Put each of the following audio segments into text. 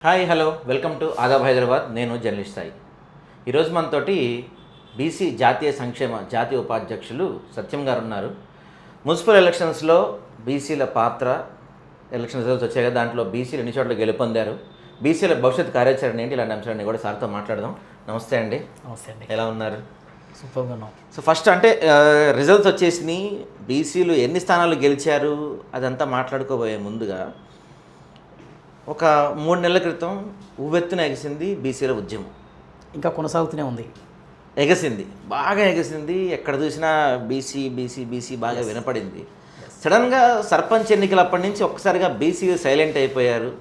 Hi hello welcome to Adaab Hyderabad. నేను journalist Sai. ఈరోజు మనతోటి బీసీ జాతీయ ఉపాధ్యక్షులు సత్యం గారు ఉన్నారు. మున్సిపల్ ఎలక్షన్స్లో బీసీల పాత్ర, ఎలక్షన్ రిజల్ట్స్ వచ్చాయి కదా, దాంట్లో బీసీలు ఎన్ని చోట్ల గెలుపొందారు, బీసీల భవిష్యత్ కార్యాచరణ ఏంటి, ఇలాంటి అంశాలన్నీ కూడా సార్తో మాట్లాడదాం. నమస్తే అండి. నమస్తే అండి. ఎలా ఉన్నారు? సూపర్గా ఉన్నాం. సో ఫస్ట్ అంటే రిజల్ట్స్ వచ్చేసినాయి, బీసీలు ఎన్ని స్థానాలు గెలిచారు అదంతా మాట్లాడుకోబోయే ముందుగా ఒక 3 నెలల క్రితం ఉవ్వెత్తున ఎగసింది బీసీల ఉద్యమం. ఇంకా కొనసాగుతూనే ఉంది. బాగా ఎగసింది. ఎక్కడ చూసినా బీసీ బీసీ బీసీ బాగా వినపడింది. సడన్గా సర్పంచ్ ఎన్నికలు అప్పటి నుంచి ఒక్కసారిగా బీసీ సైలెంట్ అయిపోయారు.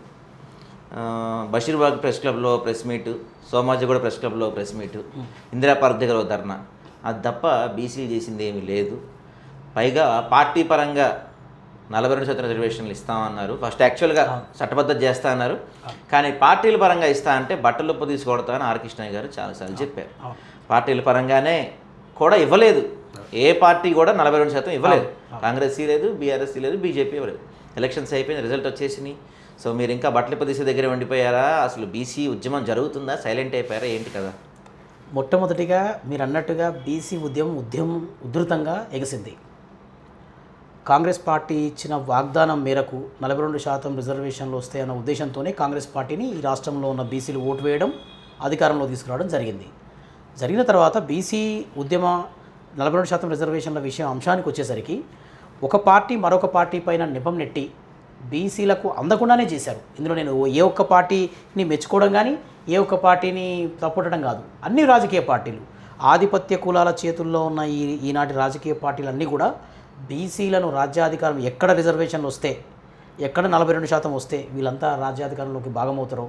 బషీర్బాగ్ ప్రెస్ క్లబ్లో ప్రెస్ మీటు, సోమాజిగూడ ప్రెస్ క్లబ్లో ప్రెస్ మీటు, ఇందిరా పార్క్ దగ్గర ధర్నా, అది తప్ప బీసీ చేసింది ఏమీ లేదు. పైగా పార్టీ పరంగా 42% రిజర్వేషన్లు ఇస్తామన్నారు. ఫస్ట్ యాక్చువల్గా చట్టబద్ధత చేస్తా అన్నారు, కానీ పార్టీల పరంగా ఇస్తా అంటే బట్టలొప్పు తీసుకొడతా అని ఆర్ కృష్ణయ్య గారు చాలాసార్లు చెప్పారు. పార్టీల పరంగానే కూడా ఇవ్వలేదు. ఏ పార్టీ కూడా 42% ఇవ్వలేదు. కాంగ్రెస్ లేదు, బీఆర్ఎస్ లేదు, బీజేపీ ఇవ్వలేదు. ఎలక్షన్స్ అయిపోయింది, రిజల్ట్ వచ్చేసినాయి. సో మీరు ఇంకా బట్టలొప్పు తీసే దగ్గర ఉండిపోయారా? అసలు బీసీ ఉద్యమం జరుగుతుందా? సైలెంట్ అయిపోయారా ఏంటి కదా? మొట్టమొదటిగా మీరు అన్నట్టుగా బీసీ ఉద్యమం ఉధృతంగా ఎగసింది. కాంగ్రెస్ పార్టీ ఇచ్చిన వాగ్దానం మేరకు 42% రిజర్వేషన్లు వస్తాయన్న ఉద్దేశంతోనే కాంగ్రెస్ పార్టీని ఈ రాష్ట్రంలో ఉన్న బీసీలు ఓటు వేయడం, అధికారంలో తీసుకురావడం జరిగింది. జరిగిన తర్వాత బీసీ ఉద్యమ 42% రిజర్వేషన్ల అంశానికి వచ్చేసరికి ఒక పార్టీ మరొక పార్టీ పైన నెపం నెట్టి బీసీలకు అందకుండానే చేశారు. ఇందులో నేను ఏ ఒక్క పార్టీని మెచ్చుకోవడం కానీ ఏ ఒక్క పార్టీని తప్పటడం కాదు. అన్ని రాజకీయ పార్టీలు, ఆధిపత్య కులాల చేతుల్లో ఉన్న ఈనాటి రాజకీయ పార్టీలన్నీ కూడా బీసీలను రాజ్యాధికారం, ఎక్కడ రిజర్వేషన్లు వస్తే, ఎక్కడ 42% వస్తే వీళ్ళంతా రాజ్యాధికారంలోకి భాగమవుతారో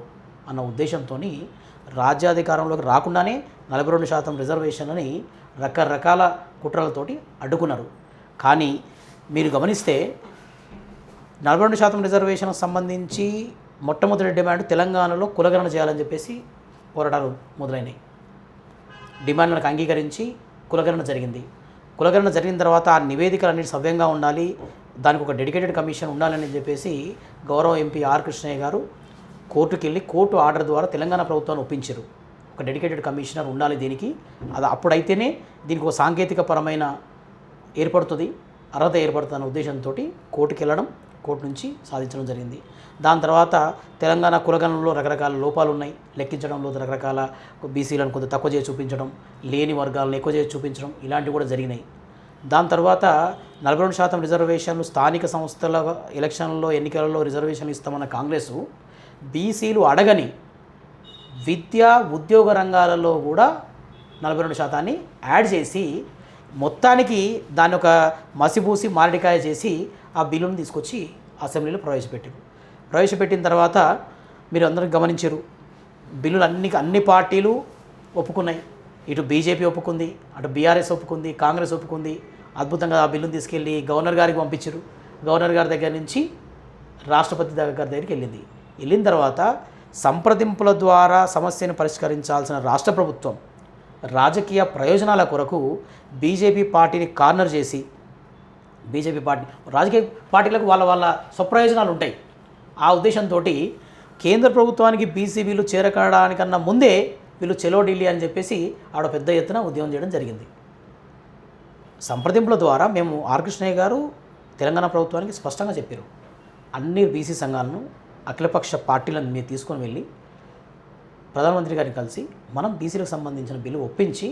అన్న ఉద్దేశంతో రాజ్యాధికారంలోకి రాకుండానే 42% రిజర్వేషన్లని రకరకాల కుట్రలతోటి అడ్డుకున్నారు. కానీ మీరు గమనిస్తే 42% రిజర్వేషన్కు సంబంధించి మొట్టమొదటి డిమాండ్ తెలంగాణలో కులగణన చేయాలని చెప్పేసి పోరాటాలు మొదలైనవి. డిమాండ్లకు అంగీకరించి కులగణన జరిగింది. కులగణన జరిగిన తర్వాత ఆ నివేదికలు అన్నిటి సవ్యంగా ఉండాలి, దానికి ఒక డెడికేటెడ్ కమిషన్ ఉండాలని చెప్పేసి గౌరవ ఎంపీ ఆర్ కృష్ణయ్య గారు కోర్టుకి వెళ్ళి కోర్టు ఆర్డర్ ద్వారా తెలంగాణ ప్రభుత్వాన్ని ఒప్పించారు. ఒక డెడికేటెడ్ కమిషనర్ ఉండాలి దీనికి, అది అప్పుడైతేనే దీనికి ఒక సాంకేతిక పరమైన ఏర్పడుతుంది, అర్హత ఏర్పడుతుంది అన్న ఉద్దేశంతో కోర్టుకి వెళ్ళడం, కోర్టు నుంచి సాధించడం జరిగింది. దాని తర్వాత తెలంగాణ కులగణనలో రకరకాల లోపాలు ఉన్నాయి, లెక్కించడంలో రకరకాల బీసీలను కొంత తక్కువ చేసి చూపించడం, లేని వర్గాలను ఎక్కువ చేసి చూపించడం, ఇలాంటివి కూడా జరిగినాయి. దాని తర్వాత 42% రిజర్వేషన్లు స్థానిక సంస్థల ఎలక్షన్లలో ఎన్నికలలో రిజర్వేషన్లు ఇస్తామన్న కాంగ్రెసు బీసీలు అడగని విద్య ఉద్యోగ రంగాలలో కూడా 42% యాడ్ చేసి మొత్తానికి దాన్ని ఒక మసిపూసి మారడికాయ చేసి ఆ బిల్లును తీసుకొచ్చి అసెంబ్లీలో ప్రవేశపెట్టిన తర్వాత మీరు అందరూ గమనించారు, బిల్లులు అన్ని పార్టీలు ఒప్పుకున్నాయి. ఇటు బీజేపీ ఒప్పుకుంది, అటు బీఆర్ఎస్ ఒప్పుకుంది, కాంగ్రెస్ ఒప్పుకుంది. అద్భుతంగా ఆ బిల్లును తీసుకెళ్ళి గవర్నర్ గారికి పంపించారు. గవర్నర్ గారి దగ్గర నుంచి రాష్ట్రపతి దగ్గరికి వెళ్ళిన తర్వాత సంప్రదింపుల ద్వారా సమస్యను పరిష్కరించాల్సిన రాష్ట్ర ప్రభుత్వం రాజకీయ ప్రయోజనాల కొరకు బీజేపీ పార్టీని కార్నర్ చేసి, రాజకీయ పార్టీలకు వాళ్ళ స్వప్రయోజనాలు ఉంటాయి. ఆ ఉద్దేశంతో కేంద్ర ప్రభుత్వానికి బీసీ బిల్లు చేరకడానికన్నా ముందే వీళ్ళు చెలో ఢిల్లీ అని చెప్పేసి ఆడ పెద్ద ఎత్తున ఉద్యమం చేయడం జరిగింది. సంప్రదింపుల ద్వారా మేము ఆర్ కృష్ణయ్య గారు తెలంగాణ ప్రభుత్వానికి స్పష్టంగా చెప్పారు, అన్ని బీసీ సంఘాలను, అఖిలపక్ష పార్టీలను మీరు తీసుకొని వెళ్ళి ప్రధానమంత్రి గారిని కలిసి మనం బీసీలకు సంబంధించిన బిల్లు ఒప్పించి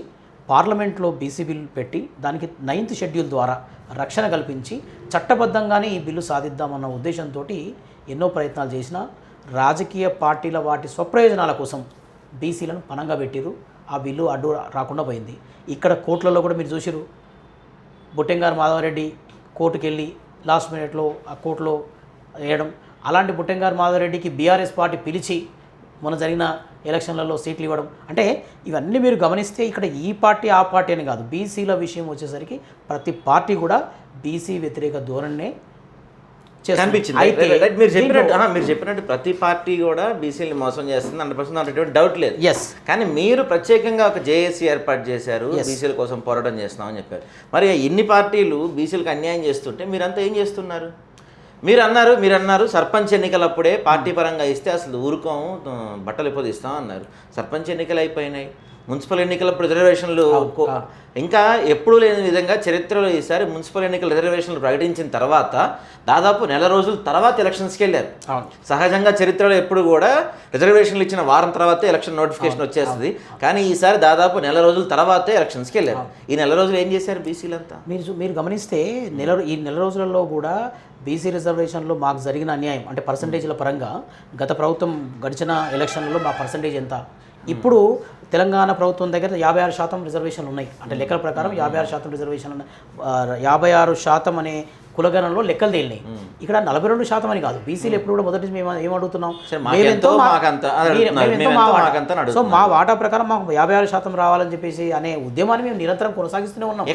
పార్లమెంట్లో బీసీ బిల్లు పెట్టి దానికి 9th షెడ్యూల్ ద్వారా రక్షణ కల్పించి చట్టబద్ధంగానే ఈ బిల్లు సాధిద్దామన్న ఉద్దేశంతో ఎన్నో ప్రయత్నాలు చేసినా రాజకీయ పార్టీల వాటి స్వప్రయోజనాల కోసం బీసీలను పణంగా పెట్టిరు. ఆ బిల్లు అడ్డు రాకుండా పోయింది. ఇక్కడ కోర్టులలో కూడా మీరు చూసిరు, బుట్టెంగారు మాధవరెడ్డి కోర్టుకు వెళ్ళి లాస్ట్ మినిట్లో ఆ కోర్టులో వేయడం. అలాంటి బుట్టెంగారు మాధవరెడ్డికి బీఆర్ఎస్ పార్టీ పిలిచి మొన్న జరిగిన ఎలక్షన్లలో సీట్లు ఇవ్వడం. అంటే ఇవన్నీ మీరు గమనిస్తే ఇక్కడ ఈ పార్టీ ఆ పార్టీ అని కాదు, బీసీల విషయం వచ్చేసరికి ప్రతి పార్టీ కూడా బీసీ వ్యతిరేక ధోరణినే కనిపించింది. మీరు చెప్పినట్టు ప్రతి పార్టీ కూడా బీసీని మోసం చేస్తుంది, 100% డౌట్ లేదు. కానీ మీరు ప్రత్యేకంగా ఒక జేఏసీ ఏర్పాటు చేశారు, బీసీల కోసం పోరాటం చేస్తున్నామని చెప్పారు. మరి ఇన్ని పార్టీలు బీసీలకు అన్యాయం చేస్తుంటే మీరంతా ఏం చేస్తున్నారు? మీరు అన్నారు సర్పంచ్ ఎన్నికలప్పుడే పార్టీ పరంగా ఇస్తే అసలు ఊరుకోము, బట్టలు ఎప్పుడు ఇస్తాం అన్నారు. సర్పంచ్ ఎన్నికలు అయిపోయినాయి, మున్సిపల్ ఎన్నికలప్పుడు రిజర్వేషన్లు ఇంకా ఎప్పుడూ లేని విధంగా చరిత్రలో ఈసారి మున్సిపల్ ఎన్నికల రిజర్వేషన్లు ప్రకటించిన తర్వాత దాదాపు నెల రోజుల తర్వాత ఎలక్షన్స్కి వెళ్ళారు. సహజంగా చరిత్రలో ఎప్పుడు కూడా రిజర్వేషన్లు ఇచ్చిన వారం తర్వాతే ఎలక్షన్ నోటిఫికేషన్ వచ్చేస్తుంది, కానీ ఈసారి దాదాపు నెల రోజుల తర్వాతే ఎలక్షన్స్కి వెళ్ళారు. ఈ నెల రోజులు ఏం చేశారు బీసీలంతా? మీరు గమనిస్తే ఈ నెల రోజులలో కూడా బీసీ రిజర్వేషన్లో మాకు జరిగిన అన్యాయం అంటే పర్సంటేజ్ల పరంగా గత ప్రభుత్వం గడిచిన ఎలక్షన్లలో మా పర్సంటేజ్ ఎంత, ఇప్పుడు తెలంగాణ ప్రభుత్వం దగ్గర 56% రిజర్వేషన్లు ఉన్నాయి. అంటే లెక్కల ప్రకారం 56% రిజర్వేషన్లు 56% అనే కులగణంలో లెక్కలు తేలినాయి. ఇక్కడ 42% అని కాదు. బీసీలు ఎప్పుడు కూడా మొదటి మేము ఏమడుగుతున్నాం, సో మా వాటా ప్రకారం మాకు 56% రావాలని చెప్పేసి అనే ఉద్యమాన్ని మేము నిరంతరం కొనసాగిస్తూనే ఉన్నాం.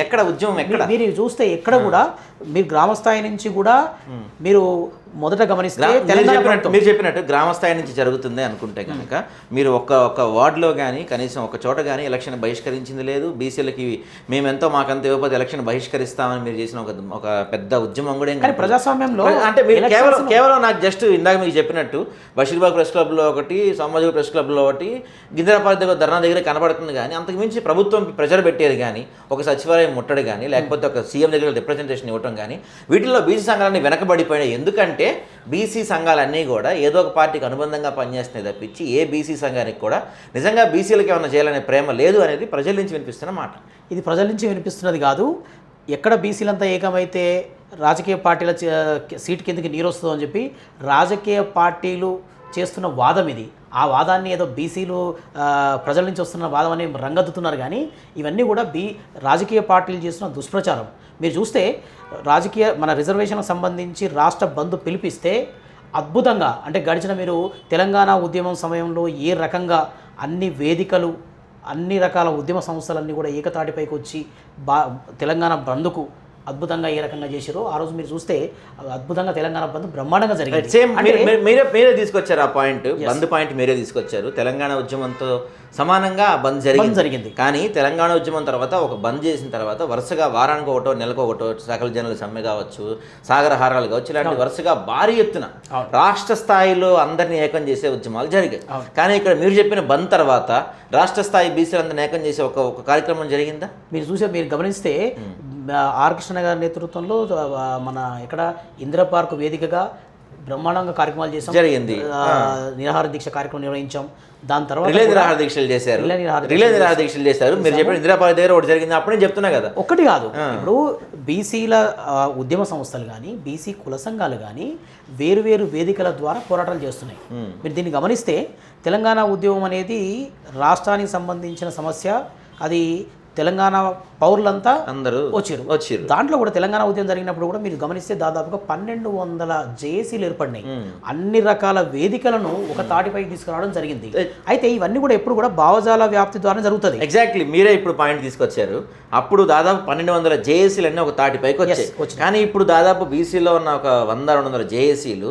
ఎక్కడ ఉద్యమం మీరు చూస్తే ఎక్కడ కూడా మీరు గ్రామ స్థాయి నుంచి కూడా మీరు మొదట గమనిస్తే మీరు చెప్పినట్టు గ్రామ స్థాయి నుంచి జరుగుతుంది అనుకుంటే కనుక మీరు ఒక్క వార్డులో కానీ కనీసం ఒక చోట కానీ ఎలక్షన్ బహిష్కరించింది లేదు. బీసీలకి మేమెంతో మాకంత ఇవ్వకపోతే ఎలక్షన్ బహిష్కరిస్తామని మీరు చేసిన ఒక పెద్ద ఉద్యమం కూడా కానీ ప్రజాస్వామ్యంలో అంటే మీరు కేవలం నాకు జస్ట్ ఇందాక మీకు చెప్పినట్టు బషీర్బాగ్ ప్రెస్ క్లబ్లో ఒకటి, సమాజిక ప్రెస్ క్లబ్లో ఒకటి, గింజరాపార్టీ దగ్గర ధర్నా దగ్గర కనబడుతుంది. కానీ అంతకుమించి ప్రభుత్వం ప్రెజర్ పెట్టేది కానీ, ఒక సచివాలయం ముట్టడి కానీ, లేకపోతే ఒక సీఎం దగ్గర రిప్రజెంటేషన్ ఇవ్వటం కానీ, వీటిల్లో బీసీ సంఘాలన్నీ వెనకబడిపోయినాయి. ఎందుకంటే బీసీ సంఘాలన్నీ కూడా ఏదో ఒక పార్టీకి అనుబంధంగా పనిచేస్తున్నాయి తప్పించి ఏ బీసీ సంఘానికి కూడా నిజంగా బీసీలకు ఏమైనా చేయాలనే ప్రేమ లేదు అనేది ప్రజల నుంచి వినిపిస్తున్న మాట. ఇది ప్రజల నుంచి వినిపిస్తున్నది కాదు. ఎక్కడ బీసీలంతా ఏకమైతే రాజకీయ పార్టీల సీటు కిందకి నీరు వస్తుందో అని చెప్పి రాజకీయ పార్టీలు చేస్తున్న వాదం ఇది. ఆ వాదాన్ని ఏదో బీసీలు ప్రజల నుంచి వస్తున్న వాదం అని రంగద్దుతున్నారు. కానీ ఇవన్నీ కూడా రాజకీయ పార్టీలు చేస్తున్న దుష్ప్రచారం. మీరు చూస్తే మన రిజర్వేషన్కి సంబంధించి రాష్ట్ర బంద్ పిలిపిస్తే అద్భుతంగా అంటే గడిచిన మీరు తెలంగాణ ఉద్యమం సమయంలో ఏ రకంగా అన్ని వేదికలు అన్ని రకాల ఉద్యమ సంస్థలన్నీ కూడా ఏకతాటిపైకి వచ్చి తెలంగాణ బంద్కు అద్భుతంగా ఏ రకంగా చేశారో ఆ రోజు మీరు చూస్తే అద్భుతంగా తెలంగాణ బంద్ బ్రహ్మాండంగా జరిగింది. సేమ్ మీరే తీసుకొచ్చారు ఆ పాయింట్, బంద్ పాయింట్ మీరే తీసుకొచ్చారు. తెలంగాణ ఉద్యమంతో సమానంగా బంద్ జరిగింది. కానీ తెలంగాణ ఉద్యమం తర్వాత ఒక బంద్ చేసిన తర్వాత వరుసగా వారానికి ఒకటో నెలకు ఒకటో సకల జనుల సమ్మె కావచ్చు, సాగరహారాలు కావచ్చు, ఇలాంటి వరుసగా భారీ ఎత్తున రాష్ట్ర స్థాయిలో అందరినీ ఏకం చేసే ఉద్యమాలు జరిగాయి. కానీ ఇక్కడ మీరు చెప్పిన బంద్ తర్వాత రాష్ట్ర స్థాయి బీసీలందరినీ ఏకం చేసే ఒక కార్యక్రమం జరిగిందా? మీరు గమనిస్తే ఆర్ కృష్ణ గారి నేతృత్వంలో మన ఇక్కడ ఇందిరా పార్క్ వేదికగా బ్రహ్మాండంగా కార్యక్రమాలు చేసాం, జరిగింది. నిరాహార దీక్ష కార్యక్రమం నిర్వహించాం. దాని తర్వాత రిలే నిరాహార దీక్షలు చేశారు. మీరు చెప్పిన ఇందిరా పార్క్ దగ్గర ఒకటి జరిగింది, అప్పుడే చెప్తున్నా కదా. ఒకటి కాదు, ఇప్పుడు బీసీల ఉద్యమ సంస్థలు కానీ బీసీ కుల సంఘాలు కానీ వేరువేరు వేదికల ద్వారా పోరాటాలు చేస్తున్నాయి. మీరు దీన్ని గమనిస్తే తెలంగాణ ఉద్యమం అనేది రాష్ట్రానికి సంబంధించిన సమస్య. అది తెలంగాణ పౌరులంతా అందరూ వచ్చారు. దాంట్లో కూడా తెలంగాణ ఉద్యమం జరిగినప్పుడు కూడా మీరు గమనిస్తే దాదాపుగా 1200 జేఏసీలు ఏర్పడినాయి. అన్ని రకాల వేదికలను ఒక తాటిపైకి తీసుకురావడం జరిగింది. అయితే ఇవన్నీ కూడా ఎప్పుడు కూడా భావజాల వ్యాప్తి ద్వారా జరుగుతుంది. ఎగ్జాక్ట్లీ మీరే ఇప్పుడు పాయింట్ తీసుకొచ్చారు. అప్పుడు దాదాపు 1200 జేఏసీలు అన్నీ ఒక తాటిపైకి వచ్చాయి. కానీ ఇప్పుడు దాదాపు బీసీలో ఉన్న ఒక 100-200 జేఏసీలు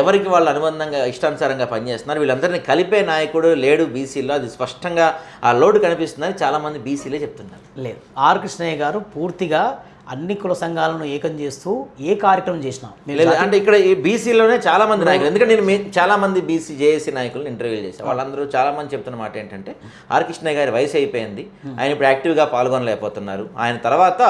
ఎవరికి వాళ్ళు అనుబంధంగా ఇష్టానుసారంగా పనిచేస్తున్నారు. వీళ్ళందరినీ కలిపే నాయకుడు లేడు బీసీలో. అది స్పష్టంగా ఆ లోటు కనిపిస్తుందని చాలా మంది బీసీలే చెప్తున్నారు. లేదు, ఆర్ కృష్ణయ్య గారు పూర్తిగా అన్ని కుల సంఘాలను ఏకం చేస్తూ ఏ కార్యక్రమం చేసినా అంటే ఇక్కడ ఈ బీసీలోనే చాలా మంది నాయకులు, ఎందుకంటే నేను చాలా మంది బీసీ జేఏసీ నాయకులను ఇంటర్వ్యూలు చేశాను. వాళ్ళందరూ చాలా మంది చెప్తున్న మాట ఏంటంటే ఆర్ కృష్ణయ్య గారి వయసు అయిపోయింది, ఆయన ఇప్పుడు యాక్టివ్గా పాల్గొనలేకపోతున్నారు, ఆయన తర్వాత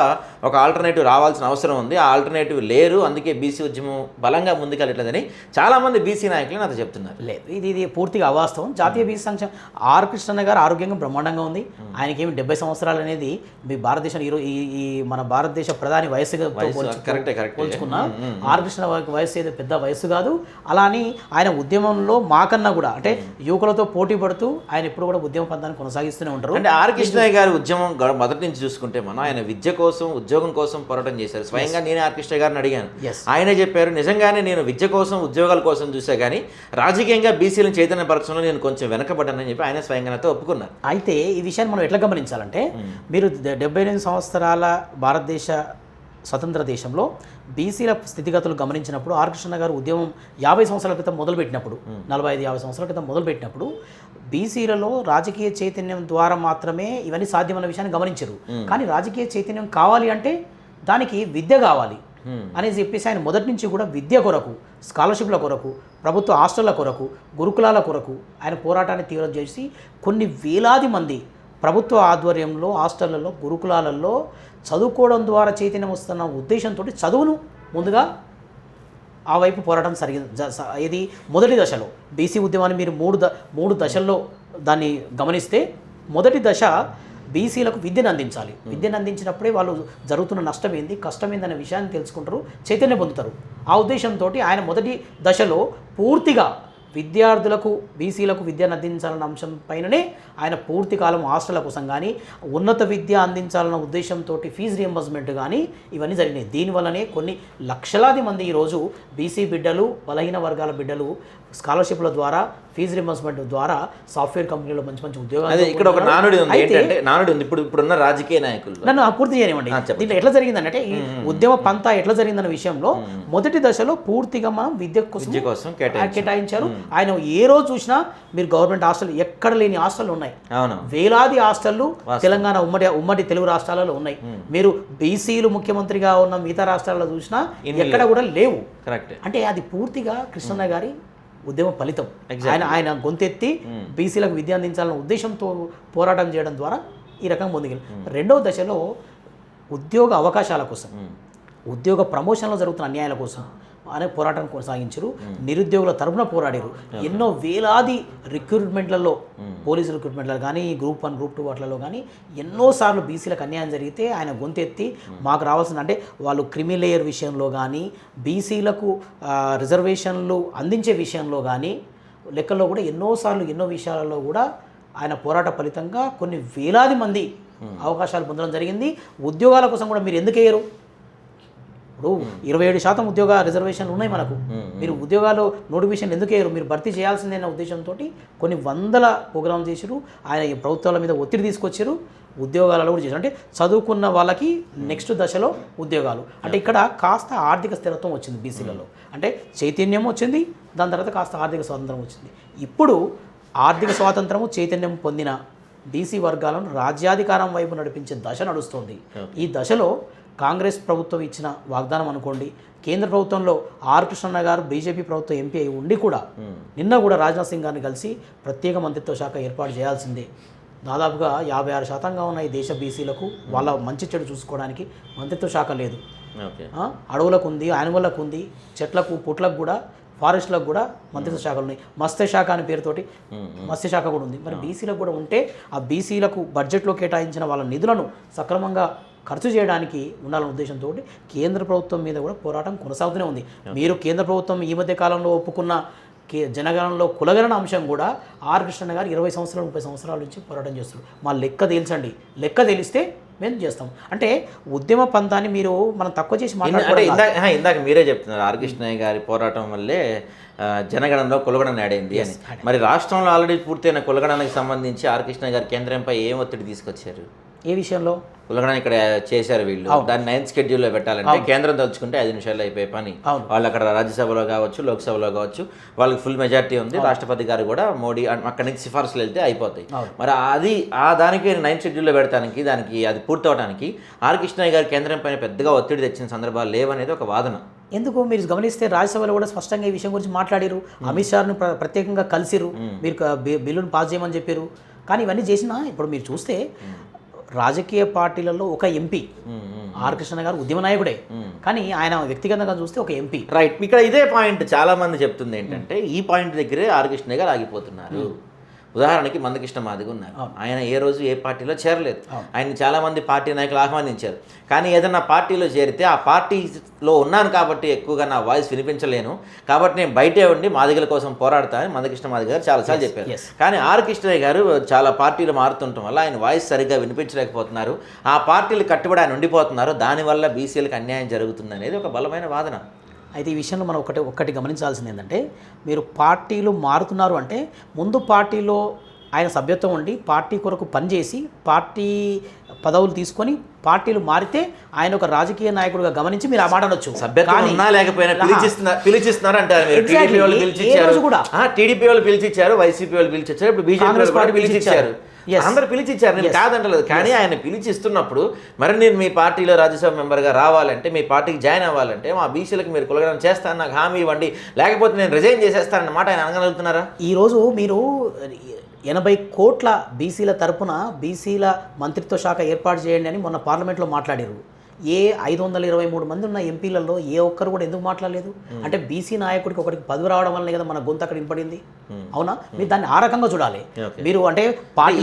ఒక ఆల్టర్నేటివ్ రావాల్సిన అవసరం ఉంది, ఆ ఆల్టర్నేటివ్ లేరు, అందుకే బీసీ ఉద్యమం బలంగా ముందుకెళ్ళట్లేదని చాలా మంది బీసీ నాయకులు నాతో చెప్తున్నారు. లేదు, ఇది పూర్తిగా అవాస్తవం. జాతీయ బీసీ సంక్షేమ ఆర్ కృష్ణయ్య గారు ఆరోగ్యంగా బ్రహ్మాండంగా ఉంది. ఆయనకేమి 70 సంవత్సరాలు అనేది మీ భారతదేశం ఈ మన భారతదేశ ప్రధాని వయసుగా పోల్చుకున్నా ఆర్ కృష్ణ వయసు ఏదో పెద్ద వయసు కాదు. అలా అని ఆయన ఉద్యమంలో మాకన్నా కూడా అంటే యువకులతో పోటీ పడుతూ ఆయన ఎప్పుడు కూడా ఉద్యమ పంతాన్ని కొనసాగిస్తూనే ఉంటారు. అంటే ఆర్ కృష్ణయ్య గారి ఉద్యమం మొదటి నుంచి చూసుకుంటే ఆయన విద్య కోసం ఉద్యోగం కోసం పోరాటం చేశారు. స్వయంగా నేనే ఆర్ కృష్ణయ్య గారిని అడిగాను, ఆయనే చెప్పారు నిజంగానే నేను విద్య కోసం ఉద్యోగాల కోసం చూసా కానీ రాజకీయంగా బీసీలను చైతన్యపరచడంలో నేను కొంచెం వెనకబడ్డానని చెప్పి ఆయన స్వయంగానే ఒప్పుకున్నారు. అయితే ఈ విషయాన్ని మనం ఎట్లా గమనించాలంటే మీరు 78 సంవత్సరాల భారతదేశ స్వతంత్ర దేశంలో బీసీల స్థితిగతులు గమనించినప్పుడు ఆర్ కృష్ణ గారు ఉద్యమం 50 సంవత్సరాల క్రితం మొదలుపెట్టినప్పుడు 45-50 సంవత్సరాల క్రితం మొదలుపెట్టినప్పుడు బీసీలలో రాజకీయ చైతన్యం ద్వారా మాత్రమే ఇవన్నీ సాధ్యమన్న విషయాన్ని గమనించరు. కానీ రాజకీయ చైతన్యం కావాలి అంటే దానికి విద్య కావాలి, అనేసి చెప్పేసి ఆయన మొదటి నుంచి కూడా విద్య కొరకు, స్కాలర్షిప్ల కొరకు, ప్రభుత్వ హాస్టళ్ల కొరకు, గురుకులాల కొరకు ఆయన పోరాటాన్ని తీవ్రం చేసి కొన్ని వేలాది మంది ప్రభుత్వ ఆధ్వర్యంలో హాస్టళ్లలో, గురుకులాలలో చదువుకోవడం ద్వారా చైతన్యం వస్తున్న ఉద్దేశంతో చదువును ముందుగా ఆ వైపు పోరాటం ఇది మొదటి దశలో బీసీ ఉద్యమాన్ని మీరు మూడు దశల్లో దాన్ని గమనిస్తే మొదటి దశ బీసీలకు విద్యను అందించాలి. విద్యను అందించినప్పుడే వాళ్ళు జరుగుతున్న నష్టం ఏంది, కష్టం ఏందనే విషయాన్ని తెలుసుకుంటారు, చైతన్యం పొందుతారు. ఆ ఉద్దేశంతో ఆయన మొదటి దశలో పూర్తిగా విద్యార్థులకు, బీసీలకు విద్యను అందించాలన్న అంశం పైననే ఆయన పూర్తి కాలం హాస్టళ్ల కోసం కానీ, ఉన్నత విద్య అందించాలన్న ఉద్దేశంతో ఫీజు రియంబర్స్మెంట్ కానీ ఇవన్నీ జరిగినాయి. దీనివల్లనే కొన్ని లక్షలాది మంది ఈరోజు బీసీ బిడ్డలు, బలహీన వర్గాల బిడ్డలు స్కాలర్షిప్ల ద్వారా, ఫీజు రియంబర్స్మెంట్ ద్వారా సాఫ్ట్వేర్ కంపెనీలో మంచి మంచి ఉద్యోగాలు. అదే ఇక్కడ ఒక నానుడి ఉంది, ఏంటంటే నానుడి ఉంది ఇప్పుడున్న రాజకీయ నాయకులు. నన్ను పూర్తి చేయనివ్వండి. దీంట్లో ఎట్లా జరిగిందంటే ఈ ఉద్యమ పంతా ఎట్లా జరిగిందన్న విషయంలో మొదటి దశలో పూర్తిగా మనం విద్య కోసం కేటాయించారు. ఆయన ఏ రోజు చూసినా మీరు గవర్నమెంట్ హాస్టల్ ఎక్కడ లేని హాస్టల్ ఉన్నాయి, వేలాది హాస్టళ్లు తెలంగాణ ఉమ్మడి తెలుగు రాష్ట్రాలలో ఉన్నాయి. మీరు బీసీలు ముఖ్యమంత్రిగా ఉన్న మిగతా రాష్ట్రాల్లో చూసినా ఎక్కడ కూడా లేవు. అంటే అది పూర్తిగా కృష్ణన్న గారి ఉద్యమ ఫలితం. ఆయన గొంతెత్తి బీసీలకు విద్య అందించాలన్న ఉద్దేశంతో పోరాటం చేయడం ద్వారా ఈ రకంగా ముందుకెళ్ళి రెండవ దశలో ఉద్యోగ అవకాశాల కోసం, ఉద్యోగ ప్రమోషన్లో జరుగుతున్న అన్యాయాల కోసం అనే పోరాటం కొనసాగించారు. నిరుద్యోగుల తరపున పోరాడారు. ఎన్నో వేలాది రిక్రూట్మెంట్లలో, పోలీసు రిక్రూట్మెంట్లలో కానీ, గ్రూప్ 1, గ్రూప్ 2 వాటిలలో కానీ ఎన్నోసార్లు బీసీలకు అన్యాయం జరిగితే ఆయన గొంతెత్తి మాకు రావాల్సిన, అంటే వాళ్ళు క్రిమి లేయర్ విషయంలో కానీ, బీసీలకు రిజర్వేషన్లు అందించే విషయంలో కానీ లెక్కల్లో కూడా ఎన్నోసార్లు ఎన్నో విషయాలలో కూడా ఆయన పోరాట ఫలితంగా కొన్ని వేలాది మంది అవకాశాలు పొందడం జరిగింది. ఉద్యోగాల కోసం కూడా మీరు ఎందుకు వేయరు? ఇప్పుడు 27% ఉద్యోగ రిజర్వేషన్లు ఉన్నాయి మనకు. మీరు ఉద్యోగాలు నోటిఫికేషన్ ఎందుకు వేయరు? మీరు భర్తీ చేయాల్సిందే అన్న ఉద్దేశంతో కొన్ని వందల ప్రోగ్రామ్స్ చేశారు. ఆయన ప్రభుత్వాల మీద ఒత్తిడి తీసుకొచ్చారు. ఉద్యోగాలలో కూడా చేశారు. అంటే చదువుకున్న వాళ్ళకి నెక్స్ట్ దశలో ఉద్యోగాలు. అంటే ఇక్కడ కాస్త ఆర్థిక స్థిరత్వం వచ్చింది బీసీలలో. అంటే చైతన్యం వచ్చింది, దాని తర్వాత కాస్త ఆర్థిక స్వాతంత్రం వచ్చింది. ఇప్పుడు ఆర్థిక స్వాతంత్రము, చైతన్యం పొందిన బీసీ వర్గాలను రాజ్యాధికారం వైపు నడిపించే దశ నడుస్తుంది. ఈ దశలో కాంగ్రెస్ ప్రభుత్వం ఇచ్చిన వాగ్దానం అనుకోండి, కేంద్ర ప్రభుత్వంలో ఆర్ కృష్ణన్న గారు బీజేపీ ప్రభుత్వం ఎంపీ అయి ఉండి కూడా నిన్న కూడా రాజ్నాథ్ సింగ్ గారిని కలిసి ప్రత్యేక మంత్రిత్వ శాఖ ఏర్పాటు చేయాల్సిందే. దాదాపుగా 56% ఉన్న ఈ దేశ బీసీలకు వాళ్ళ మంచి చెడు చూసుకోవడానికి మంత్రిత్వ శాఖ లేదు. అడవులకు ఉంది, యానిమల్లకు ఉంది, చెట్లకు, పుట్లకు కూడా, ఫారెస్ట్లకు కూడా మంత్రిత్వ శాఖలు ఉన్నాయి. మత్స్య శాఖ అనే పేరుతోటి మత్స్య శాఖ కూడా ఉంది. మరి బీసీలకు కూడా ఉంటే ఆ బీసీలకు బడ్జెట్లో కేటాయించిన వాళ్ళ నిధులను సక్రమంగా ఖర్చు చేయడానికి ఉండాలనే ఉద్దేశంతో కేంద్ర ప్రభుత్వం మీద కూడా పోరాటం కొనసాగుతూనే ఉంది. మీరు కేంద్ర ప్రభుత్వం ఈ మధ్య కాలంలో ఒప్పుకున్న జనగణనలో కులగణన అంశం కూడా ఆర్ కృష్ణన్న గారు 20 సంవత్సరాలు 30 సంవత్సరాల నుంచి పోరాటం చేస్తారు. మా లెక్క తేల్చండి, లెక్క తెలిస్తే మేము చేస్తాం. అంటే ఉద్యమ పంతాన్ని మీరు మనం తక్కువ చేసి మాట్లాడుతున్నాం. ఇందాక మీరే చెప్తున్నారు ఆర్ కృష్ణయ్య గారి పోరాటం వల్లే జనగణనలో కులగణన యాడైంది అని. మరి రాష్ట్రంలో ఆల్రెడీ పూర్తయిన కులగణనకి సంబంధించి ఆర్ కృష్ణయ్య గారి కేంద్రంపై ఏం ఒత్తిడి తీసుకొచ్చారు? ఏ విషయంలో? కులగణన ఇక్కడ చేశారు వీళ్ళు, దాన్ని 9th షెడ్యూల్లో పెట్టాలంటే కేంద్రం తలుచుకుంటే 5 నిమిషాల్లో అయిపోయే పని. వాళ్ళు అక్కడ రాజ్యసభలో కావచ్చు, లోక్సభలో కావచ్చు, వాళ్ళకి ఫుల్ మెజార్టీ ఉంది. రాష్ట్రపతి గారు కూడా మోడీ అక్కడి నుంచి సిఫార్సులు వెళ్తే అయిపోతాయి. మరి అది దానికి 9th షెడ్యూల్లో పెడతానికి, దానికి అది పూర్తవడానికి ఆర్ కృష్ణయ్య గారి కేంద్రం పైన పెద్దగా ఒత్తిడి తెచ్చిన సందర్భాలు లేవనేది ఒక వాదన. ఎందుకు మీరు గమనిస్తే రాజ్యసభలో కూడా స్పష్టంగా ఈ విషయం గురించి మాట్లాడారు. అమిత్ షాను ప్రత్యేకంగా కలిసిరు, మీరు బిల్లును పాస్ చేయమని చెప్పారు. కానీ ఇవన్నీ చేసినా ఇప్పుడు మీరు చూస్తే రాజకీయ పార్టీలలో ఒక ఎంపీ ఆర్ కృష్ణ గారు ఉద్యమ నాయకుడే, కానీ ఆయన వ్యక్తిగతంగా చూస్తే ఒక ఎంపీ. రైట్, ఇక్కడ ఇదే పాయింట్ చాలా మంది చెప్తుంది ఏంటంటే ఈ పాయింట్ దగ్గరే ఆర్ కృష్ణ గారు ఆగిపోతున్నారు. ఉదాహరణకి మందకృష్ణ మాదిగ ఉన్నారు, ఆయన ఏ రోజు ఏ పార్టీలో చేరలేదు. ఆయన చాలామంది పార్టీ నాయకులు ఆహ్వానించారు. కానీ ఏదన్నా పార్టీలో చేరితే ఆ పార్టీలో ఉన్నాను కాబట్టి ఎక్కువగా నా వాయిస్ వినిపించలేను, కాబట్టి నేను బయటే ఉండి మాదిగల కోసం పోరాడతానని మందకృష్ణ మాదిగ గారు చాలాసార్లు చెప్పారు. కానీ ఆర్ కృష్ణయ్య గారు చాలా పార్టీలు మారుతుండటం వల్ల ఆయన వాయిస్ సరిగ్గా వినిపించలేకపోతున్నారు. ఆ పార్టీలు కట్టుబడి ఆయన ఉండిపోతున్నారు. దానివల్ల బీసీలకు అన్యాయం జరుగుతుంది అనేది ఒక బలమైన వాదన. అయితే ఈ విషయంలో మనం ఒక్కటి గమనించాల్సింది ఏంటంటే, మీరు పార్టీలు మారుతున్నారు అంటే ముందు పార్టీలో ఆయన సభ్యత్వం ఉండి పార్టీ కొరకు పనిచేసి పార్టీ పదవులు తీసుకొని పార్టీలు మారితే ఆయన ఒక రాజకీయ నాయకుడిగా గమనించి మీరు ఆ మాట అనొచ్చు. సభ్యత్వం ఉన్నా లేకపోయినా పిలిచిస్తున్నారు అంటారు. టీడీపీ వాళ్ళు పిలిచిచ్చారు, వైసీపీ వాళ్ళు పిలిచిచ్చారు, ఇప్పుడు బీజేపీ వాళ్ళు పిలిచిచ్చారు. అందరు పిలిచి ఇచ్చారు, నేను కాదంటలేదు. కానీ ఆయన పిలిచి ఇస్తున్నప్పుడు మరి నేను మీ పార్టీలో రాజ్యసభ మెంబర్గా రావాలంటే, మీ పార్టీకి జాయిన్ అవ్వాలంటే మా బీసీలకు మీరు కులగణన చేస్తాను, నాకు హామీ ఇవ్వండి, లేకపోతే నేను రిజైన్ చేసేస్తానన్నమాట ఆయన అనగలుగుతున్నారా? ఈరోజు మీరు 80 కోట్ల బీసీల తరపున బీసీల మంత్రిత్వ శాఖ ఏర్పాటు చేయండి అని మొన్న పార్లమెంట్లో మాట్లాడారు. ఏ 523 మంది ఉన్న ఎంపీలలో ఏ ఒక్కరు కూడా ఎందుకు మాట్లాడలేదు? అంటే బీసీ నాయకుడికి ఒకటికి పదవి రావడం వల్లనే కదా మన గొంతు అక్కడ వినపడింది. అవునా? మీరు దాన్ని ఆ రకంగా చూడాలి. మీరు అంటే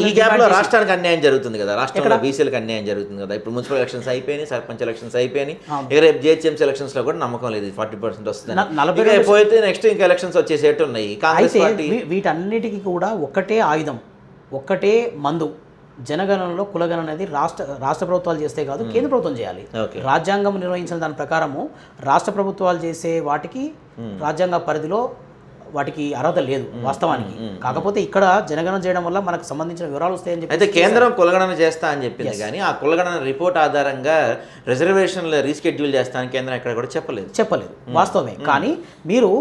ఈ గ్యాప్ లో రాష్ట్రానికి అన్యాయం జరుగుతుంది కదా, రాష్ట్రంలో బీసీలకు అన్యాయం జరుగుతుంది కదా. ఇప్పుడు మున్సిపల్ ఎలక్షన్స్ అయిపోయినాయి, సర్పంచ్ ఎలక్షన్స్ అయిపోయినాయి, ఇక రేపు జిహెచ్ఎంసీ ఎలక్షన్స్ లో కూడా నమ్మకం లేదు 40% వస్తుంది. పోతే నెక్స్ట్ ఇంకా ఎలక్షన్స్ వచ్చేసేట్టు ఉన్నాయి. కాంగ్రెస్ పార్టీ వీటన్నిటికీ కూడా ఒకటే ఆయుధం, ఒకటే మందు. జనగణనలో కులగణన అనేది రాష్ట్ర ప్రభుత్వాలు చేస్తే కాదు, కేంద్ర ప్రభుత్వం చేయాలి. రాజ్యాంగం నిర్వహించిన దాని ప్రకారము రాష్ట్ర ప్రభుత్వాలు చేసే వాటికి రాజ్యాంగ పరిధిలో వాటికి అర్హత లేదు వాస్తవానికి. కాకపోతే ఇక్కడ జనగణన చేయడం వల్ల మనకు సంబంధించిన వివరాలు వస్తాయని చెప్పి అయితే కేంద్రం కులగణన చేస్తా అని చెప్పింది, కానీ ఆ కులగణన రిపోర్ట్ ఆధారంగా రిజర్వేషన్లు రీషెడ్యూల్ చేస్తా అని కేంద్రం ఎక్కడ కూడా చెప్పలేదు. వాస్తవమే. కానీ మీరు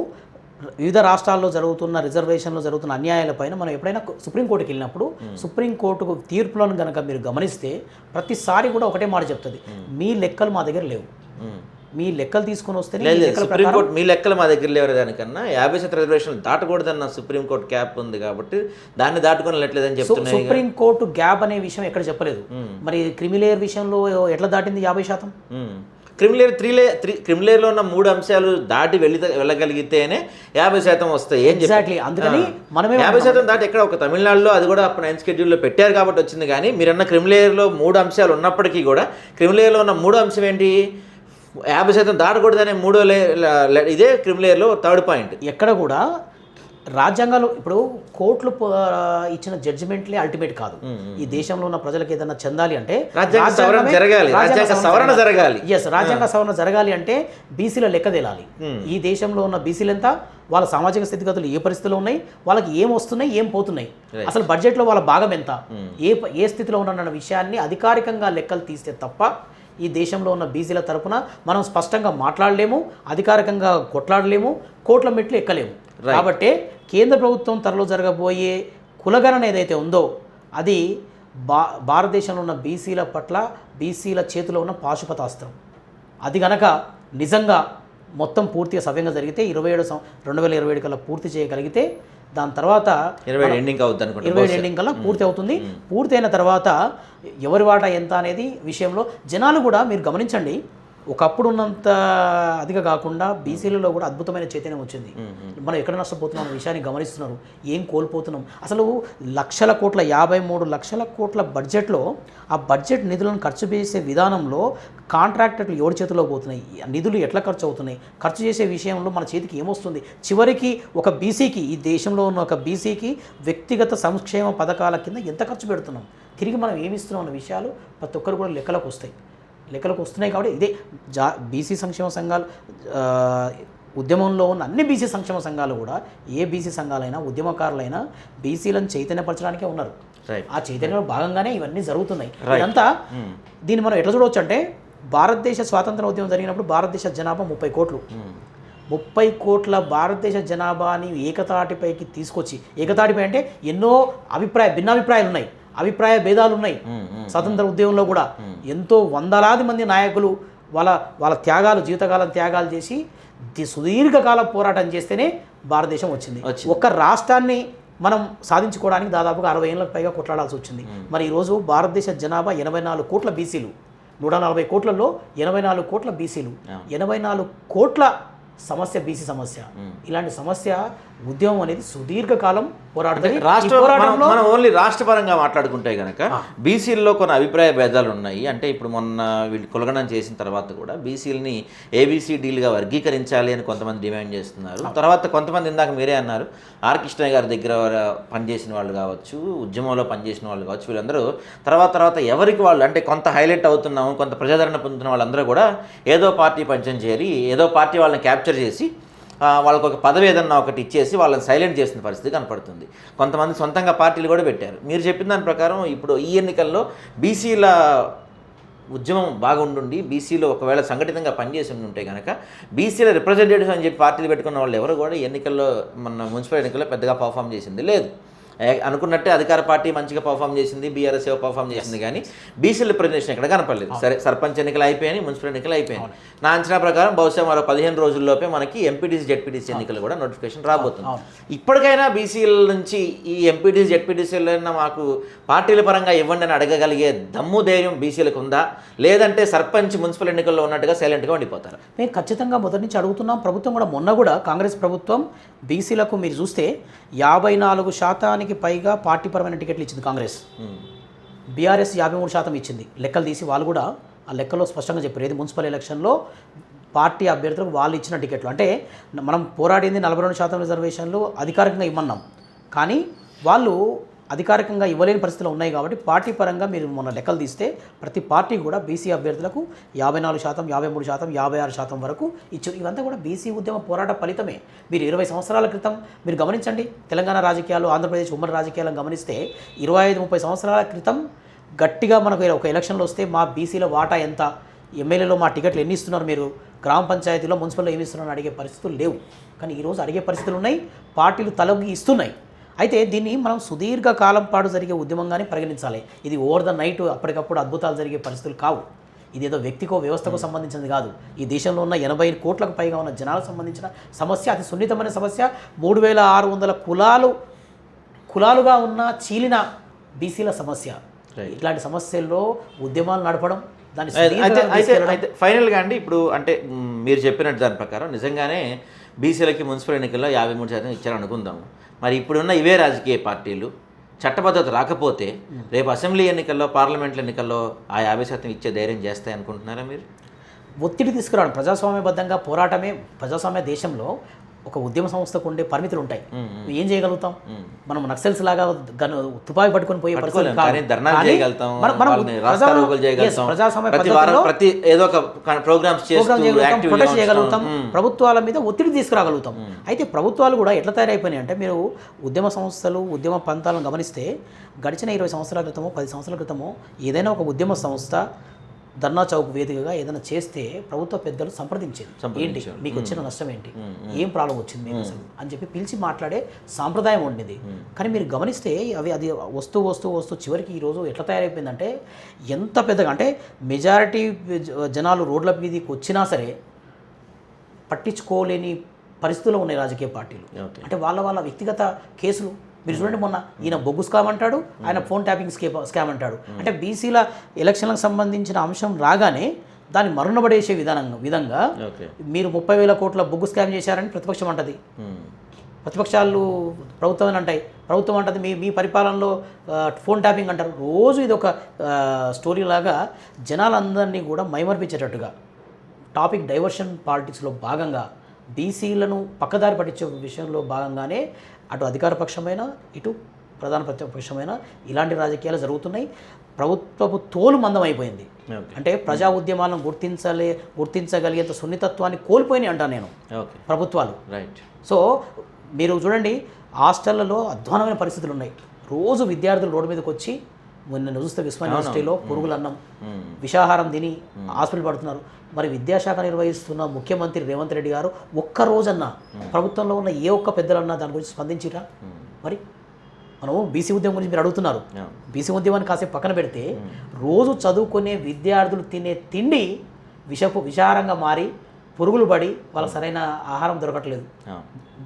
వివిధ రాష్ట్రాల్లో జరుగుతున్న రిజర్వేషన్లో జరుగుతున్న అన్యాయాలపైన మనం ఎప్పుడైనా సుప్రీంకోర్టుకి వెళ్ళినప్పుడు సుప్రీంకోర్టుకు తీర్పులను కనుక మీరు గమనిస్తే ప్రతిసారి కూడా ఒకటే మాట చెప్తుంది, మీ లెక్కలు మా దగ్గర లేవు, మీ లెక్కలు తీసుకొని వస్తే. సుప్రీంకోర్టు మీ లెక్కలు మా దగ్గర లేవు దానికన్నా 50% రిజర్వేషన్లు దాటకూడదన్న సుప్రీంకోర్టు క్యాప్ ఉంది కాబట్టి దాన్ని దాటుకొని వెళ్ళట్లేదని చెప్తున్నారు. సుప్రీంకోర్టు గ్యాప్ అనే విషయం ఎక్కడ చెప్పలేదు. మరి క్రిమిలేయర్ విషయంలో ఎట్లా దాటింది 50%? క్రిమిలేయర్లో ఉన్న 3 అంశాలు దాటి వెళ్ళగలిగితేనే 50% వస్తాయి. ఏం ఎగ్జాక్ట్లీ. అందుకని మనమే 50% దాటి ఎక్కడ ఒక తమిళనాడులో అది కూడా అప్పుడు 9 షెడ్యూల్లో పెట్టారు కాబట్టి వచ్చింది. కానీ మీరన్న క్రిమిలేయర్లో 3 అంశాలు ఉన్నప్పటికీ కూడా క్రిమిలేయర్లో ఉన్న 3 అంశం ఏంటి? 50% దాటకూడదనే 3వ ఇదే క్రిమిలేయర్లో 3rd పాయింట్. ఎక్కడ కూడా రాజ్యాంగాలు ఇప్పుడు కోర్టులు ఇచ్చిన జడ్జిమెంట్లే అల్టిమేట్ కాదు. ఈ దేశంలో ఉన్న ప్రజలకు ఏదైనా చెందాలి అంటే రాజ్యాంగ సవరణ జరగాలి అంటే బీసీల లెక్క తేలాలి. ఈ దేశంలో ఉన్న బీసీలు ఎంత, వాళ్ళ సామాజిక స్థితిగతులు ఏ పరిస్థితిలో ఉన్నాయి, వాళ్ళకి ఏం వస్తున్నాయి, ఏం పోతున్నాయి, అసలు బడ్జెట్లో వాళ్ళ భాగం ఎంత, ఏ స్థితిలో ఉన్న విషయాన్ని అధికారికంగా లెక్కలు తీస్తే తప్ప ఈ దేశంలో ఉన్న బీసీల తరపున మనం స్పష్టంగా మాట్లాడలేము, అధికారికంగా కొట్లాడలేము, కోట్ల మెట్లు ఎక్కలేము. కాబట్టి కేంద్ర ప్రభుత్వం త్వరలో జరగబోయే కులగణన ఏదైతే ఉందో అది భారతదేశంలో ఉన్న బీసీల పట్ల బీసీల చేతిలో ఉన్న పాశుపతాస్త్రం. అది గనక నిజంగా మొత్తం పూర్తిగా సవ్యంగా జరిగితే 2027 కల్లా పూర్తి చేయగలిగితే దాని తర్వాత 27 ఎండింగ్ కల్లా పూర్తి అవుతుంది. పూర్తి అయిన తర్వాత ఎవరి వాటా ఎంత అనేది విషయంలో జనాలు కూడా మీరు గమనించండి, ఒకప్పుడు ఉన్నంత అదిగా కాకుండా బీసీలలో కూడా అద్భుతమైన చైతన్యం వచ్చింది. మనం ఎక్కడ నష్టపోతున్నాం అనే విషయాన్ని గమనిస్తున్నారు. ఏం కోల్పోతున్నాం అసలు? 53 లక్షల కోట్ల బడ్జెట్లో ఆ బడ్జెట్ నిధులను ఖర్చు చేసే విధానంలో కాంట్రాక్టర్లు ఎవరి చేతిలో పోతున్నాయి, నిధులు ఎట్లా ఖర్చు అవుతున్నాయి, ఖర్చు చేసే విషయంలో మన చేతికి ఏమొస్తుంది? చివరికి ఒక బీసీకి, ఈ దేశంలో ఉన్న ఒక బీసీకి వ్యక్తిగత సంక్షేమ పథకాల కింద ఎంత ఖర్చు పెడుతున్నాం, తిరిగి మనం ఏమిస్తున్నాం అన్న విషయాలు ప్రతి ఒక్కరు కూడా లెక్కలకు వస్తున్నాయి. కాబట్టి ఇదే బీసీ సంక్షేమ సంఘాలు ఉద్యమంలో ఉన్న అన్ని బీసీ సంక్షేమ సంఘాలు కూడా ఏ బీసీ సంఘాలైనా ఉద్యమకారులైనా బీసీలను చైతన్యపరచడానికే ఉన్నారు. ఆ చైతన్యంలో భాగంగానే ఇవన్నీ జరుగుతున్నాయి. ఇదంతా దీన్ని మనం ఎట్లా చూడవచ్చు అంటే భారతదేశ స్వాతంత్ర ఉద్యమం జరిగినప్పుడు భారతదేశ జనాభా 30 కోట్లు. 30 కోట్ల భారతదేశ జనాభాని ఏకతాటిపైకి తీసుకొచ్చి, ఏకతాటిపై అంటే ఎన్నో భిన్నాభిప్రాయాలు ఉన్నాయి, అభిప్రాయ భేదాలు ఉన్నాయి. స్వాతంత్ర ఉద్యమంలో కూడా ఎంతో వందలాది మంది నాయకులు వాళ్ళ జీవితకాలం త్యాగాలు చేసి సుదీర్ఘకాల పోరాటం చేస్తేనే భారతదేశం వచ్చింది. ఒక్క రాష్ట్రాన్ని మనం సాధించుకోవడానికి దాదాపుగా 60 ఏళ్ళకు పైగా కొట్లాడాల్సి వచ్చింది. మరి ఈరోజు భారతదేశ జనాభా 84 కోట్ల బీసీలు, 140 కోట్లలో 84 కోట్ల బీసీలు, 84 కోట్ల సమస్య బీసీ సమస్య. ఇలాంటి సమస్య ఉద్యమం అనేది సుదీర్ఘకాలం పోరాడుతుంది. మనం ఓన్లీ రాష్ట్ర పరంగా మాట్లాడుకుంటే కనుక బీసీల్లో కొన్ని అభిప్రాయ భేదాలు ఉన్నాయి. అంటే ఇప్పుడు మొన్న వీళ్ళు కులగణన చేసిన తర్వాత కూడా బీసీలని ఏబీసీడీలుగా వర్గీకరించాలి అని కొంతమంది డిమాండ్ చేస్తున్నారు. తర్వాత కొంతమంది ఇందాక మీరే అన్నారు, ఆర్ కృష్ణయ్య గారి దగ్గర పనిచేసిన వాళ్ళు కావచ్చు, ఉద్యమంలో పనిచేసిన వాళ్ళు కావచ్చు, వీళ్ళందరూ తర్వాత ఎవరికి వాళ్ళు అంటే కొంత హైలైట్ అవుతున్నాము, కొంత ప్రజాదరణ పొందుతున్న వాళ్ళందరూ కూడా ఏదో పార్టీ పంచం చేరి ఏదో పార్టీ వాళ్ళని క్యాప్చర్ చేసి వాళ్ళకు ఒక పదవి ఏదన్నా ఒకటి ఇచ్చేసి వాళ్ళని సైలెంట్ చేసిన పరిస్థితి కనపడుతుంది. కొంతమంది సొంతంగా పార్టీలు కూడా పెట్టారు. మీరు చెప్పిన దాని ప్రకారం ఇప్పుడు ఈ ఎన్నికల్లో బీసీల ఉద్యమం బాగుండి బీసీలో ఒకవేళ సంఘటితంగా పనిచేసి ఉంటే కనుక బీసీల రిప్రజెంటేటివ్స్ అని చెప్పి పార్టీలు పెట్టుకున్న వాళ్ళు ఎవరు కూడా ఎన్నికల్లో మన మున్సిపల్ ఎన్నికల్లో పెద్దగా పర్ఫామ్ చేసింది లేదు. అనుకున్నట్టే అధికార పార్టీ మంచిగా పర్ఫామ్ చేసింది, బీఆర్ఎస్ పర్ఫామ్ చేసింది, కానీ బీసీ రిప్రజెంటేషన్ ఎక్కడ కనపడలేదు. సరే, సర్పంచ్ ఎన్నికలు అయిపోయాయి, మున్సిపల్ ఎన్నికలు అయిపోయాయి. నా అంచనా ప్రకారం బహుశా మరో 15 రోజుల్లోపే మనకి ఎంపీటీసీ జెడ్పీటీసీ ఎన్నికలు కూడా నోటిఫికేషన్ రాబోతుంది. ఇప్పటికైనా బీసీల నుంచి ఈ ఎంపీటీసీ జెడ్పీటీసీలైనా మాకు పార్టీల పరంగా ఇవ్వండి అని అడగగలిగే దమ్ము ధైర్యం బీసీలకు ఉందా, లేదంటే సర్పంచ్ మున్సిపల్ ఎన్నికల్లో ఉన్నట్టుగా సైలెంట్గా ఉండిపోతారు? మేము ఖచ్చితంగా మొదటి నుంచి అడుగుతున్నాం. ప్రభుత్వం కూడా మొన్న కూడా కాంగ్రెస్ ప్రభుత్వం బీసీలకు మీరు చూస్తే 54% పైగా పార్టీపరమైన టికెట్లు ఇచ్చింది కాంగ్రెస్. బీఆర్ఎస్ 53% ఇచ్చింది. లెక్కలు తీసి వాళ్ళు కూడా ఆ లెక్కలో స్పష్టంగా చెప్పారు. ఏది మున్సిపల్ ఎలక్షన్లో పార్టీ అభ్యర్థులకు వాళ్ళు ఇచ్చిన టికెట్లు. అంటే మనం పోరాడింది 42% రిజర్వేషన్లు అధికారికంగా ఇమ్మన్నాం, కానీ వాళ్ళు అధికారికంగా ఇవ్వలేని పరిస్థితులు ఉన్నాయి. కాబట్టి పార్టీ పరంగా మీరు మొన్న లెక్కలు తీస్తే ప్రతి పార్టీ కూడా బీసీ అభ్యర్థులకు 54%, 53%, 56% వరకు ఇచ్చారు. ఇవంతా కూడా బీసీ ఉద్యమ పోరాట ఫలితమే. మీరు 20 సంవత్సరాల క్రితం మీరు గమనించండి, తెలంగాణ రాజకీయాలు, ఆంధ్రప్రదేశ్ ఉమ్మడి రాజకీయాలను గమనిస్తే 25-30 సంవత్సరాల క్రితం గట్టిగా మనకు ఒక ఎలక్షన్లో వస్తే మా బీసీల వాటా ఎంత, ఎమ్మెల్యేలో మా టికెట్లు ఎన్ని ఇస్తున్నారు, మీరు గ్రామ పంచాయతీలో మున్సిపల్లో ఏమి ఇస్తున్నారని అడిగే పరిస్థితులు లేవు. కానీ ఈరోజు అడిగే పరిస్థితులు ఉన్నాయి, పార్టీలు తలొగ్గి ఇస్తున్నాయి. అయితే దీన్ని మనం సుదీర్ఘకాలం పాటు జరిగే ఉద్యమంగానే పరిగణించాలి. ఇది ఓవర్ ద నైట్ అప్పటికప్పుడు అద్భుతాలు జరిగే పరిస్థితులు కావు. ఇది ఏదో వ్యక్తికో వ్యవస్థకు సంబంధించినది కాదు. ఈ దేశంలో ఉన్న 80 కోట్లకు పైగా ఉన్న జనాలకు సంబంధించిన సమస్య, అతి సున్నితమైన సమస్య. 3600 కులాలుగా ఉన్న చీలిన బీసీల సమస్య. ఇట్లాంటి సమస్యల్లో ఉద్యమాలు నడపడం, దాన్ని అయితే ఫైనల్గా అండి, ఇప్పుడు అంటే మీరు చెప్పినట్టు దాని ప్రకారం నిజంగానే బీసీలకి మున్సిపల్ ఎన్నికల్లో 53% ఇచ్చారనుకుందాము. మరి ఇప్పుడున్న ఇవే రాజకీయ పార్టీలు చట్టబద్ధత రాకపోతే రేపు అసెంబ్లీ ఎన్నికల్లో, పార్లమెంట్ల ఎన్నికల్లో ఆ 50% ఇచ్చే ధైర్యం చేస్తాయి అనుకుంటున్నారా మీరు? ఒత్తిడి తీసుకురావడం ప్రజాస్వామ్యబద్ధంగా పోరాటమే. ప్రజాస్వామ్య దేశంలో ఒక ఉద్యమ సంస్థకు ఉండే పరిమితులు ఉంటాయి. ఏం చేయగలుగుతాం? మనం నక్సల్స్ లాగా తుపాకి పట్టుకొని పోయే పరిస్థితులు ప్రొటెస్ట్ చేయగలుగుతాం, ప్రభుత్వాల మీద ఒత్తిడి తీసుకురాగలుగుతాం. అయితే ప్రభుత్వాలు కూడా ఎట్లా తయారైపోయినాయి అంటే, మీరు ఉద్యమ సంస్థలు, ఉద్యమ పంతాలను గమనిస్తే గడిచిన 20 సంవత్సరాల క్రితమో 10 సంవత్సరాల క్రితమో ఏదైనా ఒక ఉద్యమ సంస్థ ధర్నా చౌక్ వేదికగా ఏదైనా చేస్తే ప్రభుత్వ పెద్దలు సంప్రదించేది. ఏంటి మీకు వచ్చిన నష్టం ఏంటి, ఏం ప్రాబ్లం వచ్చింది మీకు అసలు అని చెప్పి పిలిచి మాట్లాడే సాంప్రదాయం ఉండేది. కానీ మీరు గమనిస్తే అది వస్తూ చివరికి ఈరోజు ఎట్లా తయారైపోయిందంటే, ఎంత పెద్దగా అంటే మెజారిటీ జనాలు రోడ్ల మీదకి వచ్చినా సరే పట్టించుకోలేని పరిస్థితుల్లో ఉన్నాయి రాజకీయ పార్టీలు. అంటే వాళ్ళ వ్యక్తిగత కేసులు మీరు చూడండి, మొన్న ఈయన బొగ్గు స్కామ్ అంటాడు, ఆయన ఫోన్ ట్యాపింగ్ స్కామ్ అంటాడు. అంటే బీసీల ఎలక్షన్లకు సంబంధించిన అంశం రాగానే దాన్ని మరునబడేసే విధంగా మీరు 30,000 కోట్ల బొగ్గు స్కామ్ చేశారని ప్రతిపక్షం అంటది. ప్రతిపక్షాలు ప్రభుత్వం అంటాయి, ప్రభుత్వం అంటది మీ పరిపాలనలో ఫోన్ ట్యాపింగ్ అంటారు. రోజు ఇది ఒక స్టోరీ లాగా జనాలందరినీ కూడా మైమర్పించేటట్టుగా టాపిక్ డైవర్షన్ పాలిటిక్స్లో భాగంగా బీసీలను పక్కదారి పట్టించే విషయంలో భాగంగానే అటు అధికార పక్షమైన ఇటు ప్రధాన ప్రతిపక్షమైన ఇలాంటి రాజకీయాలు జరుగుతున్నాయి. ప్రభుత్వపు తోలు మందం అయిపోయింది. అంటే ప్రజా ఉద్యమాలను గుర్తించగలిగేంత సున్నితత్వాన్ని కోల్పోయినాయి అంటాను నేను ప్రభుత్వాలు. సో మీరు చూడండి, హాస్టళ్లలో అధ్వానమైన పరిస్థితులు ఉన్నాయి. రోజు విద్యార్థులు రోడ్డు మీదకి వచ్చి, నిన్న చూస్తే విశ్వ యూనివర్సిటీలో పురుగుల అన్నం, విషాహారం తిని హాస్పిటల్ పడుతున్నారు. మరి విద్యాశాఖ నిర్వహిస్తున్న ముఖ్యమంత్రి రేవంత్ రెడ్డి గారు ఒక్క రోజన్నా ప్రభుత్వంలో ఉన్న ఏ ఒక్క పెద్దలన్నా దాని గురించి స్పందించిరా? మరి మనం బీసీ ఉద్యమం గురించి మీరు అడుగుతున్నారు. బీసీ ఉద్యమాన్ని కాసేపు పక్కన పెడితే రోజు చదువుకునే విద్యార్థులు తినే తిండి విషాహారంగా మారి పురుగులు పడి వాళ్ళకి సరైన ఆహారం దొరకట్లేదు,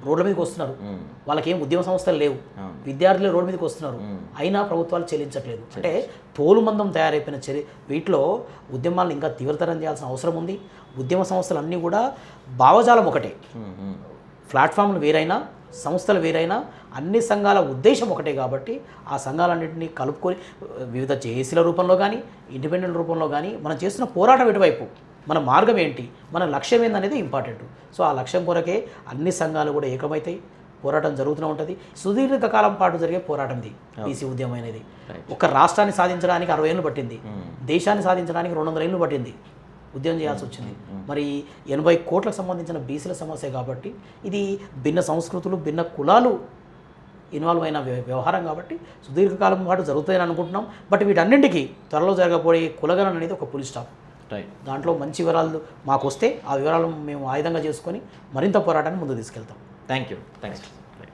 రోడ్ల మీదకి వస్తున్నారు. వాళ్ళకి ఏం ఉద్యమ సంస్థలు లేవు, విద్యార్థులు రోడ్డు మీదకి వస్తున్నారు, అయినా ప్రభుత్వాలు చెల్లించట్లేదు. అంటే తోలుమందం తయారైపోయిన వీటిలో ఉద్యమాలను ఇంకా తీవ్రతరం చేయాల్సిన అవసరం ఉంది. ఉద్యమ సంస్థలు అన్నీ కూడా భావజాలం ఒకటే, ప్లాట్ఫామ్లు వేరైనా సంస్థలు వేరైనా అన్ని సంఘాల ఉద్దేశం ఒకటే. కాబట్టి ఆ సంఘాలన్నింటినీ కలుపుకొని వివిధ జేఏసీల రూపంలో కానీ ఇండిపెండెంట్ రూపంలో కానీ మనం చేస్తున్న పోరాటం ఎటువైపు, మన మార్గం ఏంటి, మన లక్ష్యం ఏందనేది ఇంపార్టెంట్. సో ఆ లక్ష్యం కొరకే అన్ని సంఘాలు కూడా ఏకమవుతాయి, పోరాటం జరుగుతూనే ఉంటుంది. సుదీర్ఘకాలం పాటు జరిగే పోరాటం ఇది బీసీ ఉద్యమం అనేది. ఒక రాష్ట్రాన్ని సాధించడానికి 60 ఏళ్ళు పట్టింది, దేశాన్ని సాధించడానికి 200 ఏళ్ళు పట్టింది, ఉద్యమం చేయాల్సి వచ్చింది. మరి 80 కోట్లకు సంబంధించిన బీసీల సమస్య కాబట్టి ఇది భిన్న సంస్కృతులు, భిన్న కులాలు ఇన్వాల్వ్ అయిన వ్యవహారం కాబట్టి సుదీర్ఘకాలం పాటు జరుగుతాయని అనుకుంటున్నాం. బట్ వీటన్నింటికీ త్వరలో జరగబోయే కులగణన అనేది ఒక పులి స్టాప్. దాంట్లో మంచి వివరాలు మాకు వస్తే ఆ వివరాలను మేము ఆయుధంగా చేసుకొని మరింత పోరాటాన్ని ముందుకు తీసుకెళ్తాం. Thank you.